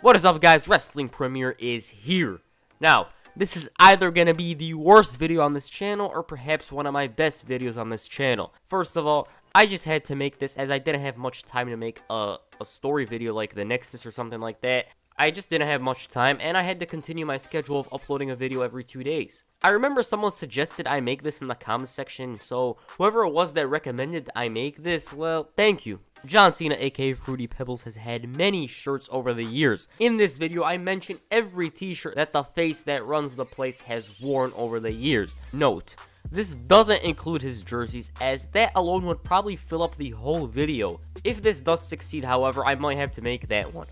What is up, guys? Wrestling Premier is here. Now, this is either going to be the worst video on this channel or perhaps one of my best videos on this channel. First of all, I just had to make this as I didn't have much time to make a story video like the Nexus or something like that. I just didn't have much time, and I had to continue my schedule of uploading a video every 2 days. I remember someone suggested I make this in the comments section, so whoever it was that recommended I make this, well, thank you. John Cena, aka Fruity Pebbles, has had many shirts over the years. In this video, I mention every t-shirt that the face that runs the place has worn over the years. Note, this doesn't include his jerseys, as that alone would probably fill up the whole video. If this does succeed, however, I might have to make that one.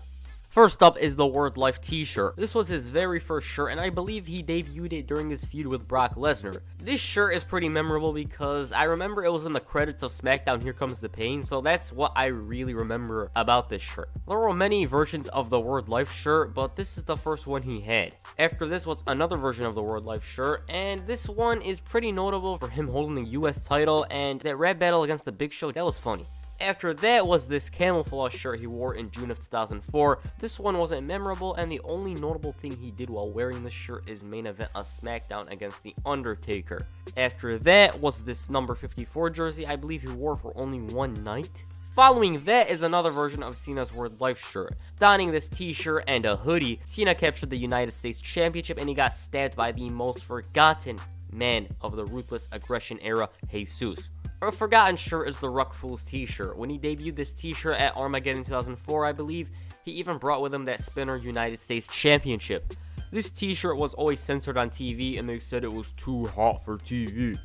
First up is the Word Life t-shirt. This was his very first shirt, and I believe he debuted it during his feud with Brock Lesnar. This shirt is pretty memorable because I remember it was in the credits of SmackDown Here Comes the Pain, so that's what I really remember about this shirt. There were many versions of the Word Life shirt, but this is the first one he had. After this was another version of the Word Life shirt, and this one is pretty notable for him holding the US title, and that rap battle against the Big Show, that was funny. After that was this camouflage shirt he wore in June of 2004. This one wasn't memorable, and the only notable thing he did while wearing this shirt is main event a SmackDown against The Undertaker. After that was this number 54 jersey I believe he wore for only one night. Following that is another version of Cena's Word Life shirt. Donning this t-shirt and a hoodie, Cena captured the United States Championship, and he got stabbed by the most forgotten man of the Ruthless Aggression era, Jesus. A forgotten shirt is the Ruck Fools t-shirt. When he debuted this t-shirt at Armageddon 2004, I believe, he even brought with him that Spinner United States Championship. This t-shirt was always censored on TV, and they said it was too hot for TV.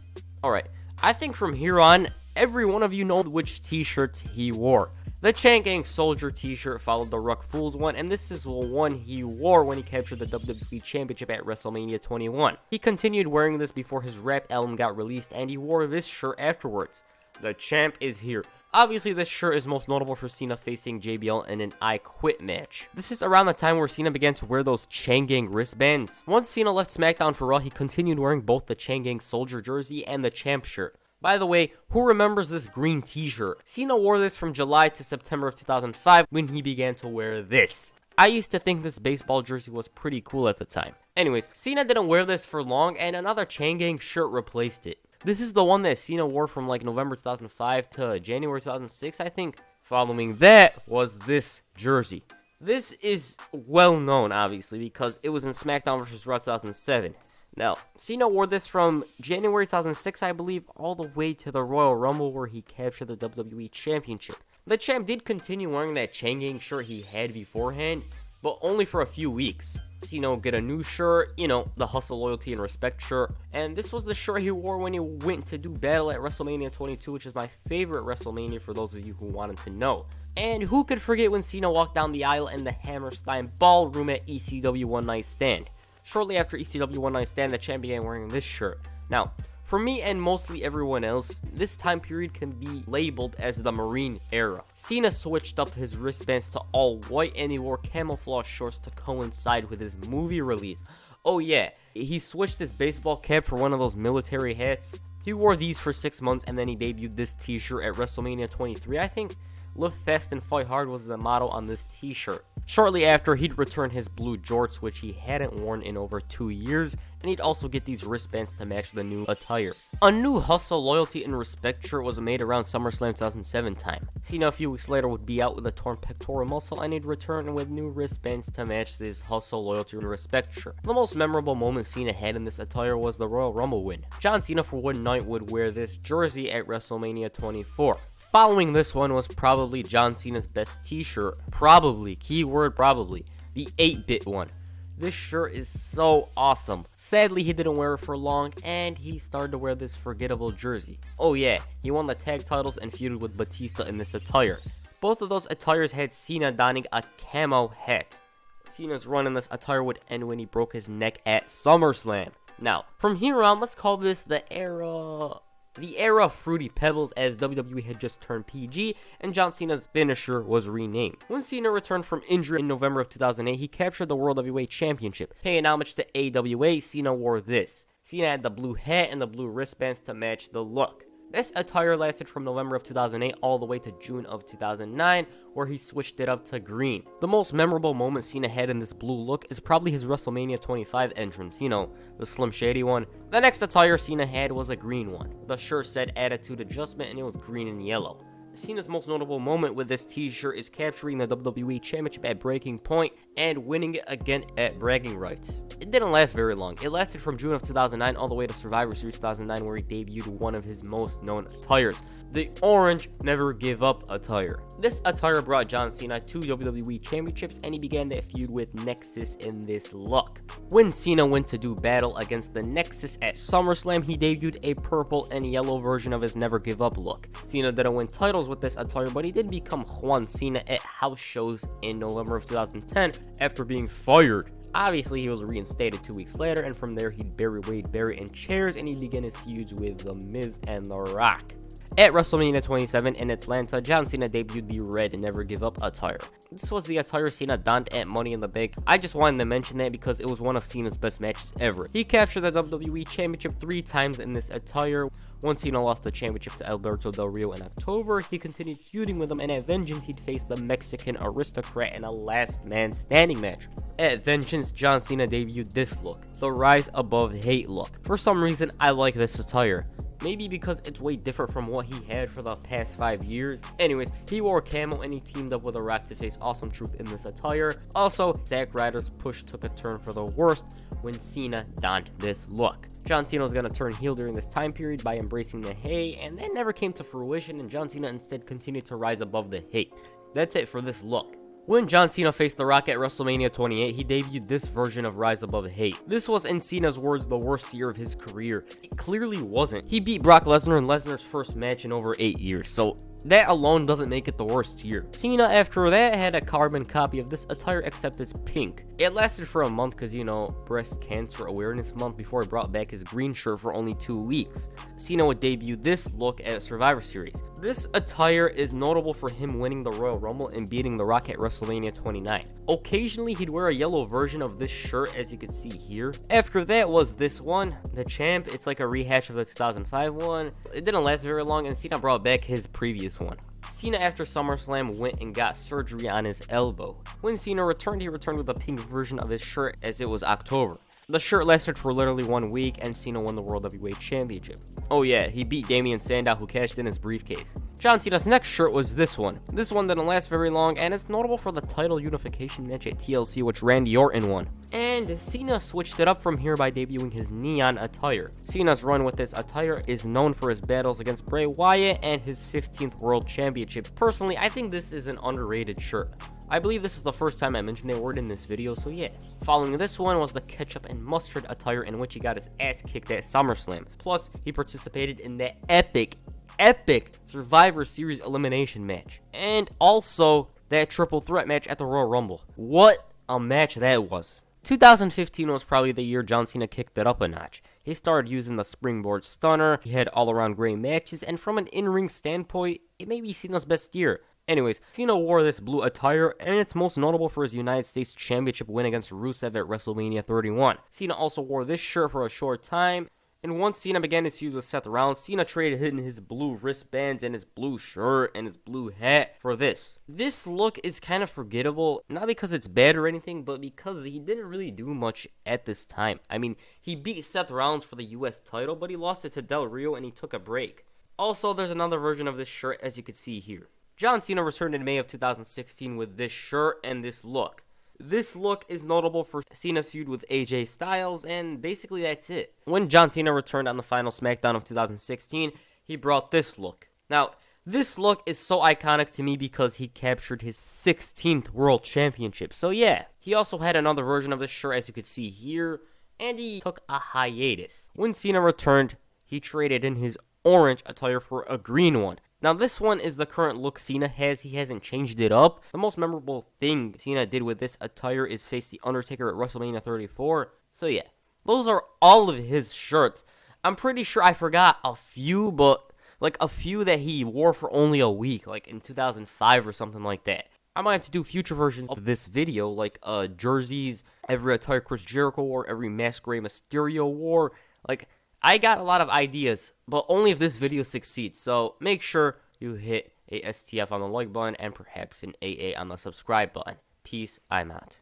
Alright, I think from here on, every one of you know which t-shirts he wore. The Chang Gang Soldier t-shirt followed the Ruck Fools one, and this is the one he wore when he captured the WWE Championship at WrestleMania 21. He continued wearing this before his rap album got released, and he wore this shirt afterwards. The champ is here. Obviously, this shirt is most notable for Cena facing JBL in an I Quit match. This is around the time where Cena began to wear those Chang Gang wristbands. Once Cena left SmackDown for Raw, he continued wearing both the Chang Gang Soldier jersey and the champ shirt. By the way, who remembers this green t-shirt? Cena wore this from July to September of 2005 when he began to wear this. I used to think this baseball jersey was pretty cool at the time. Anyways, Cena didn't wear this for long, and another Chang Gang shirt replaced it. This is the one that Cena wore from like November 2005 to January 2006, I think. Following that was this jersey. This is well known, obviously, because it was in SmackDown vs. Raw 2007. Now, Cena wore this from January 2006, I believe, all the way to the Royal Rumble where he captured the WWE Championship. The champ did continue wearing that Chang Gang shirt he had beforehand, but only for a few weeks. Cena would get a new shirt, you know, the Hustle, Loyalty, and Respect shirt, and this was the shirt he wore when he went to do battle at WrestleMania 22, which is my favorite WrestleMania for those of you who wanted to know. And who could forget when Cena walked down the aisle in the Hammerstein Ballroom at ECW One Night Stand. Shortly after ECW One Night Stand, the champ began wearing this shirt. Now, for me and mostly everyone else, this time period can be labeled as the Marine era. Cena switched up his wristbands to all white, and he wore camouflage shorts to coincide with his movie release. Oh yeah, he switched his baseball cap for one of those military hats. He wore these for 6 months, and then he debuted this t-shirt at WrestleMania 23, I think. Live Fast and Fight Hard was the motto on this t-shirt. Shortly after, he'd return his blue jorts, which he hadn't worn in over 2 years, and he'd also get these wristbands to match the new attire. A new Hustle, Loyalty, and Respect shirt was made around SummerSlam 2007 time. Cena a few weeks later would be out with a torn pectoral muscle, and he'd return with new wristbands to match this Hustle, Loyalty, and Respect shirt. The most memorable moment Cena had in this attire was the Royal Rumble win. John Cena for one night would wear this jersey at WrestleMania 24. Following this one was probably John Cena's best t-shirt. Probably, keyword probably, the 8-bit one. This shirt is so awesome. Sadly, he didn't wear it for long, and he started to wear this forgettable jersey. Oh yeah, he won the tag titles and feuded with Batista in this attire. Both of those attires had Cena donning a camo hat. Cena's run in this attire would end when he broke his neck at SummerSlam. Now, from here on, let's call this the era of Fruity Pebbles, as WWE had just turned PG and John Cena's finisher was renamed. When Cena returned from injury in November of 2008, he captured the World Heavyweight Championship. Paying homage to AWA, Cena wore this. Cena had the blue hat and the blue wristbands to match the look. This attire lasted from November of 2008 all the way to June of 2009, where he switched it up to green. The most memorable moment Cena had in this blue look is probably his WrestleMania 25 entrance, you know, the Slim Shady one. The next attire Cena had was a green one. The shirt said Attitude Adjustment and it was green and yellow. Cena's most notable moment with this t-shirt is capturing the WWE Championship at Breaking Point and winning it again at Bragging Rights. It didn't last very long. It lasted from June of 2009 all the way to Survivor Series 2009, where he debuted one of his most known attires, the orange Never Give Up attire. This attire brought John Cena 2 WWE Championships, and he began that feud with Nexus in this look. When Cena went to do battle against the Nexus at SummerSlam, he debuted a purple and yellow version of his Never Give Up look. Cena didn't win titles with this attire, but he did become Juan Cena at house shows in November of 2010 after being fired. Obviously, he was reinstated 2 weeks later, and from there he'd bury Wade Barrett in chairs, and he began his feuds with The Miz and The Rock. At WrestleMania 27 in Atlanta, John Cena debuted the red Never Give Up attire. This was the attire Cena donned at Money in the Bank. I just wanted to mention that because it was one of Cena's best matches ever. He captured the WWE Championship 3 times in this attire. Once Cena lost the championship to Alberto Del Rio in October, he continued feuding with him, and at Vengeance he'd face the Mexican Aristocrat in a last man standing match. At Vengeance, John Cena debuted this look, the Rise Above Hate look. For some reason, I like this attire. Maybe because it's way different from what he had for the past 5 years. Anyways, he wore camo and he teamed up with The Rock to face Awesome Truth in this attire. Also, Zack Ryder's push took a turn for the worst when Cena donned this look. John Cena was going to turn heel during this time period by embracing the hate, and that never came to fruition, and John Cena instead continued to rise above the hate. That's it for this look. When John Cena faced The Rock at WrestleMania 28, he debuted this version of Rise Above Hate. This was, in Cena's words, the worst year of his career. It clearly wasn't. He beat Brock Lesnar in Lesnar's first match in over 8 years, so that alone doesn't make it the worst year. Cena, after that, had a carbon copy of this attire, except it's pink. It lasted for a month because, you know, Breast Cancer Awareness Month, before he brought back his green shirt for only 2 weeks. Cena would debut this look at Survivor Series. This attire is notable for him winning the Royal Rumble and beating The Rock at WrestleMania 29. Occasionally, he'd wear a yellow version of this shirt, as you can see here. After that was this one, the Champ. It's like a rehash of the 2005 one. It didn't last very long, and Cena brought back his previous one. Cena, after SummerSlam, went and got surgery on his elbow. When Cena returned, he returned with a pink version of his shirt, as it was October. The shirt lasted for literally 1 week, and Cena won the World Heavyweight Championship. Oh yeah, he beat Damian Sandow, who cashed in his briefcase. John Cena's next shirt was this one. This one didn't last very long, and it's notable for the title unification match at TLC, which Randy Orton won. And Cena switched it up from here by debuting his neon attire. Cena's run with this attire is known for his battles against Bray Wyatt and his 15th World Championship. Personally, I think this is an underrated shirt. I believe this is the first time I mentioned that word in this video, so yeah. Following this one was the ketchup and mustard attire, in which he got his ass kicked at SummerSlam. Plus, he participated in that epic Survivor Series elimination match. And also, that triple threat match at the Royal Rumble. What a match that was. 2015 was probably the year John Cena kicked it up a notch. He started using the springboard stunner, he had all-around great matches, and from an in-ring standpoint, it may be Cena's best year. Anyways, Cena wore this blue attire, and it's most notable for his United States Championship win against Rusev at WrestleMania 31. Cena also wore this shirt for a short time, and once Cena began his feud with Seth Rollins, Cena traded in his blue wristbands and his blue shirt and his blue hat for this. This look is kind of forgettable, not because it's bad or anything, but because he didn't really do much at this time. I mean, he beat Seth Rollins for the US title, but he lost it to Del Rio and he took a break. Also, there's another version of this shirt, as you can see here. John Cena returned in May of 2016 with this shirt and this look. This look is notable for Cena's feud with AJ Styles, and basically that's it. When John Cena returned on the final SmackDown of 2016, he brought this look. Now, this look is so iconic to me because he captured his 16th World Championship. So yeah, he also had another version of this shirt, as you can see here, and he took a hiatus. When Cena returned, he traded in his orange attire for a green one. Now, this one is the current look Cena has. He hasn't changed it up. The most memorable thing Cena did with this attire is face The Undertaker at WrestleMania 34. So, yeah. Those are all of his shirts. I'm pretty sure I forgot a few, but, like, a few that he wore for only a week, like in 2005 or something like that. I might have to do future versions of this video, like, jerseys, every attire Chris Jericho wore, every mask Rey Mysterio wore. Like, I got a lot of ideas, but only if this video succeeds. So make sure you hit a STF on the like button and perhaps an AA on the subscribe button. Peace, I'm out.